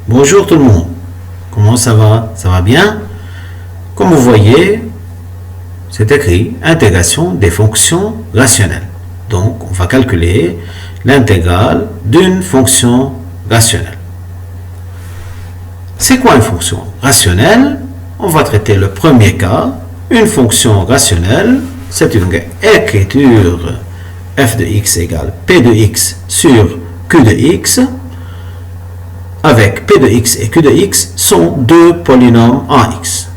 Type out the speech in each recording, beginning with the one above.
Bonjour tout le monde, comment ça va? Ça va bien? Comme vous voyez, c'est écrit intégration des fonctions rationnelles. Donc, on va calculer l'intégrale d'une fonction rationnelle. C'est quoi une fonction rationnelle? On va traiter le premier cas. Une fonction rationnelle, c'est une écriture f de x égale p de x sur q de x, avec p de x et q de x sont deux polynômes en x.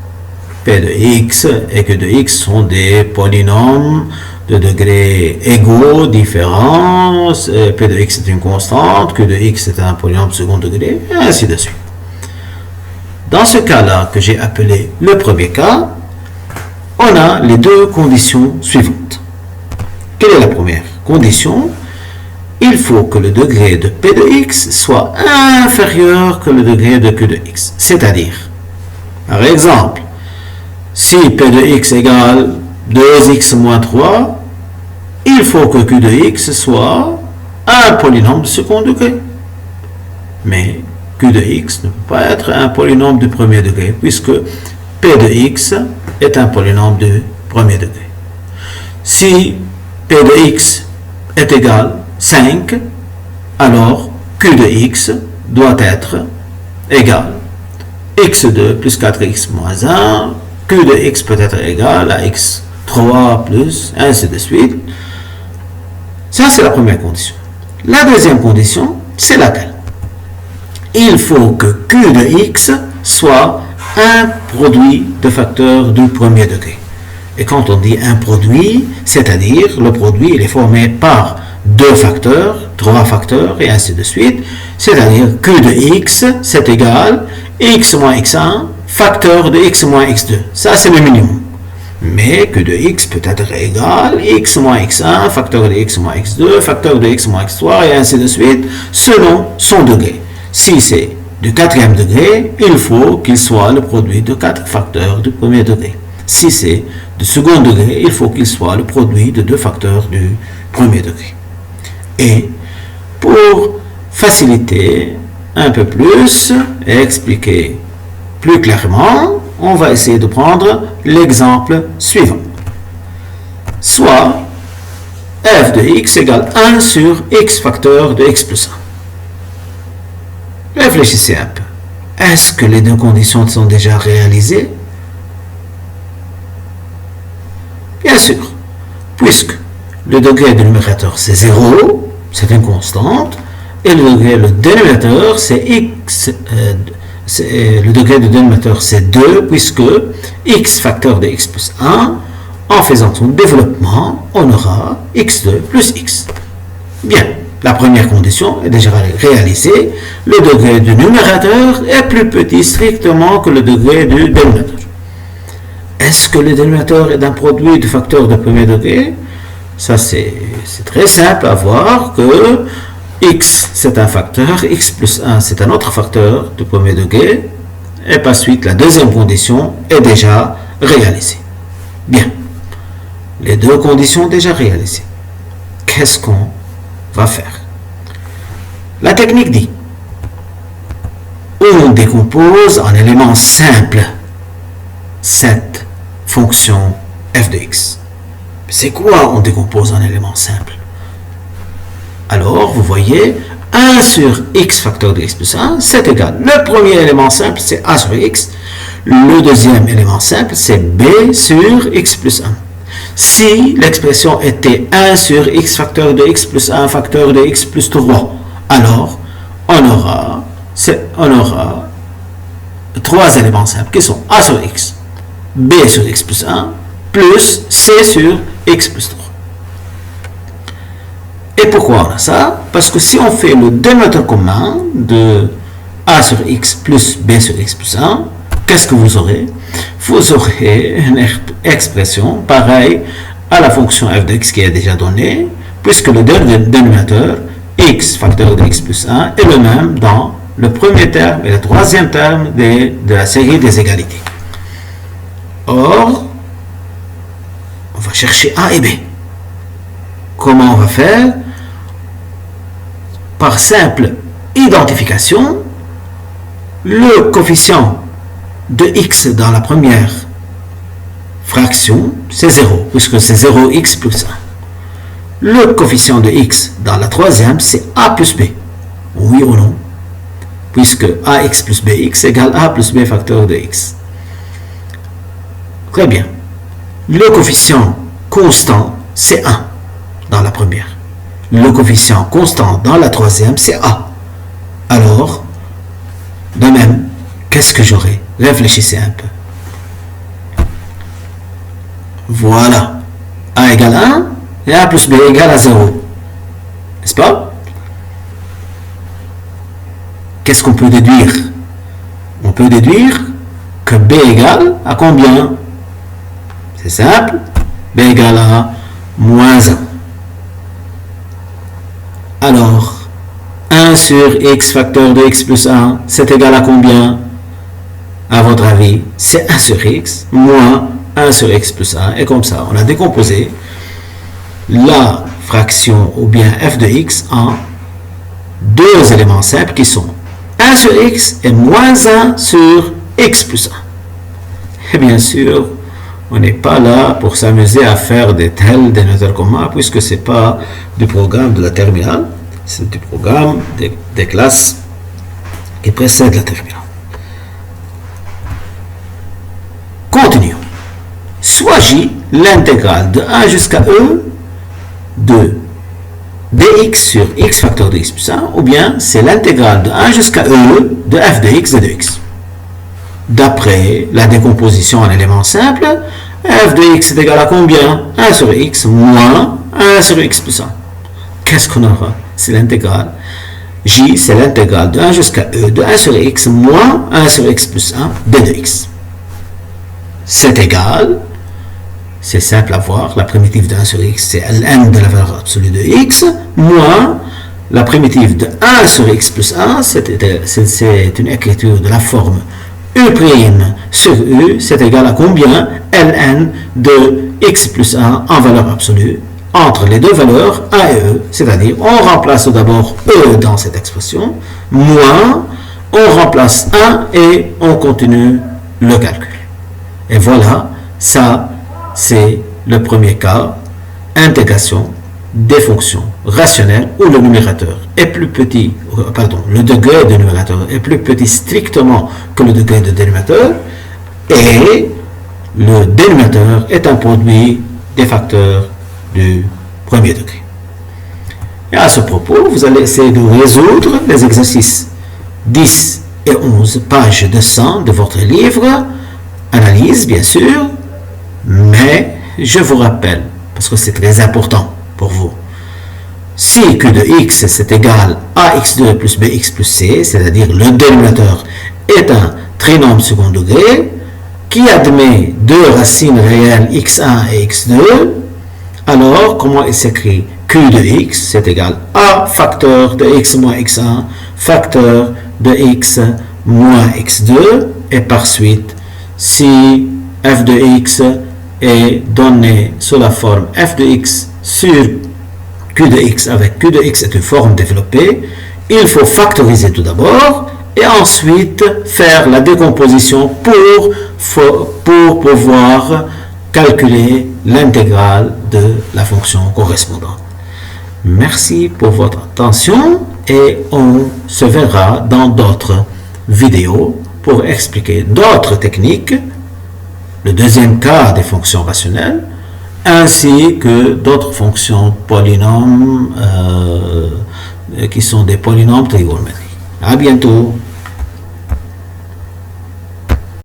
P de x et q de x sont des polynômes de degrés égaux, différents. P de x est une constante, q de x est un polynôme second degré, et ainsi de suite. Dans ce cas-là que j'ai appelé le premier cas, on a les deux conditions suivantes. Quelle est la première condition? Il faut que le degré de p de x soit inférieur que le degré de q de x. C'est-à-dire, par exemple, si p de x égale 2x moins 3, il faut que q de x soit un polynôme de second degré. Mais q de x ne peut pas être un polynôme de premier degré, puisque p de x est un polynôme de premier degré. Si p de x est égal 5, alors q de x doit être égal x2 plus 4x moins 1, q de x peut être égal à x3 plus, ainsi de suite. Ça, c'est la première condition. La deuxième condition, c'est laquelle? Il faut que q de x soit un produit de facteurs du premier degré. Et quand on dit un produit, c'est-à-dire le produit il est formé par deux facteurs, trois facteurs et ainsi de suite, c'est-à-dire q de x c'est égal x moins x1 facteur de x moins x2. Ça c'est le minimum. Mais q de x peut être égal x moins x1 facteur de x moins x2 facteur de x moins x3 et ainsi de suite selon son degré. Si c'est du quatrième degré, il faut qu'il soit le produit de quatre facteurs du premier degré. Si c'est du second degré, il faut qu'il soit le produit de deux facteurs du premier degré. Et pour faciliter un peu plus et expliquer plus clairement, on va essayer de prendre l'exemple suivant. Soit f de x égale 1 sur x facteur de x plus 1. Réfléchissez un peu. Est-ce que les deux conditions sont déjà réalisées? Bien sûr, puisque le degré du numérateur c'est 0, c'est une constante, et le degré du dénominateur c'est x, le degré du dénominateur c'est 2, puisque x facteur de x plus 1, en faisant son développement, on aura x2 plus x. Bien, la première condition est déjà réalisée, le degré du numérateur est plus petit strictement que le degré du dénominateur. Est-ce que le dénominateur est un produit de facteur de premier degré? Ça, c'est très simple à voir que x, c'est un facteur, x plus 1, c'est un autre facteur de premier degré. Et par suite, la deuxième condition est déjà réalisée. Bien. Les deux conditions déjà réalisées. Qu'est-ce qu'on va faire? La technique dit, on décompose en éléments simples cette fonction f de x. C'est quoi on décompose en éléments simples? Alors, vous voyez, 1 sur x facteur de x plus 1, c'est égal. Le premier élément simple, c'est a sur x. Le deuxième élément simple, c'est b sur x plus 1. Si l'expression était 1 sur x facteur de x plus 1 facteur de x plus 3, alors on aura trois éléments simples qui sont a sur x, b sur x plus 1, plus c sur x plus 3. Et pourquoi on a ça? Parce que si on fait le dénominateur commun de a sur x plus b sur x plus 1, qu'est-ce que vous aurez? Vous aurez une expression pareille à la fonction f de x qui est déjà donnée, puisque le dénominateur x facteur de x plus 1 est le même dans le premier terme et le troisième terme de la série des égalités. Or, on va chercher a et b. Comment on va faire? Par simple identification, Le coefficient de x dans la première fraction, c'est 0, puisque c'est 0x plus 1. Le coefficient de x dans la troisième, c'est a plus b. Oui ou non? Puisque ax plus bx égale a plus b facteur de x. Très bien. Le coefficient constant, c'est 1 dans la première. Le coefficient constant dans la troisième, c'est a. Alors, de même, qu'est-ce que j'aurai? Réfléchissez un peu. Voilà. A égale 1 et a plus b égale à 0. N'est-ce pas? Qu'est-ce qu'on peut déduire? On peut déduire que b égale à combien? C'est simple. B égale à moins 1. Alors, 1 sur x facteur de x plus 1, c'est égal à combien? À votre avis, c'est 1 sur x moins 1 sur x plus 1. Et comme ça, on a décomposé la fraction ou bien f de x en deux éléments simples qui sont 1 sur x et moins 1 sur x plus 1. Et bien sûr, on n'est pas là pour s'amuser à faire des tels dénoteurs communs puisque ce n'est pas du programme de la terminale, c'est du programme des classes qui précèdent la terminale. Continuons. Soit J l'intégrale de 1 jusqu'à E de dx sur x facteur de x plus 1, ou bien c'est l'intégrale de 1 jusqu'à E de f de x et de x. D'après la décomposition en éléments simples, f de x est égal à combien? 1 sur x moins 1 sur x plus 1. Qu'est-ce qu'on aura? C'est l'intégrale. J, c'est l'intégrale de 1 jusqu'à E de 1 sur x moins 1 sur x plus 1 d de x. C'est égal, c'est simple à voir, la primitive de 1 sur x, c'est ln de la valeur absolue de x, moins la primitive de 1 sur x plus 1, c'est une écriture de la forme U' sur U, c'est égal à combien? Ln de x plus 1 en valeur absolue entre les deux valeurs A et E, c'est-à-dire on remplace d'abord E dans cette expression, moins, on remplace 1 et on continue le calcul. Et voilà, ça c'est le premier cas, intégration des fonctions rationnelles où le numérateur est plus petit, le degré de numérateur est plus petit strictement que le degré de dénominateur et le dénominateur est un produit des facteurs du premier degré. Et à ce propos, vous allez essayer de résoudre les exercices 10 et 11, page 200 de votre livre, analyse bien sûr, mais je vous rappelle, parce que c'est très important pour vous, si q de x c'est égal à x2 plus bx plus c, c'est-à-dire le dénominateur est un trinôme second degré qui admet deux racines réelles x1 et x2, alors comment il s'écrit? Q de x c'est égal à facteur de x moins x1 facteur de x moins x2 et par suite si f de x est donné sous la forme f de x sur q de x avec q de x est une forme développée, il faut factoriser tout d'abord et ensuite faire la décomposition pour pouvoir calculer l'intégrale de la fonction correspondante. Merci pour votre attention et on se verra dans d'autres vidéos pour expliquer d'autres techniques, le deuxième cas des fonctions rationnelles, ainsi que d'autres fonctions polynômes qui sont des polynômes trigonométriques. À bientôt.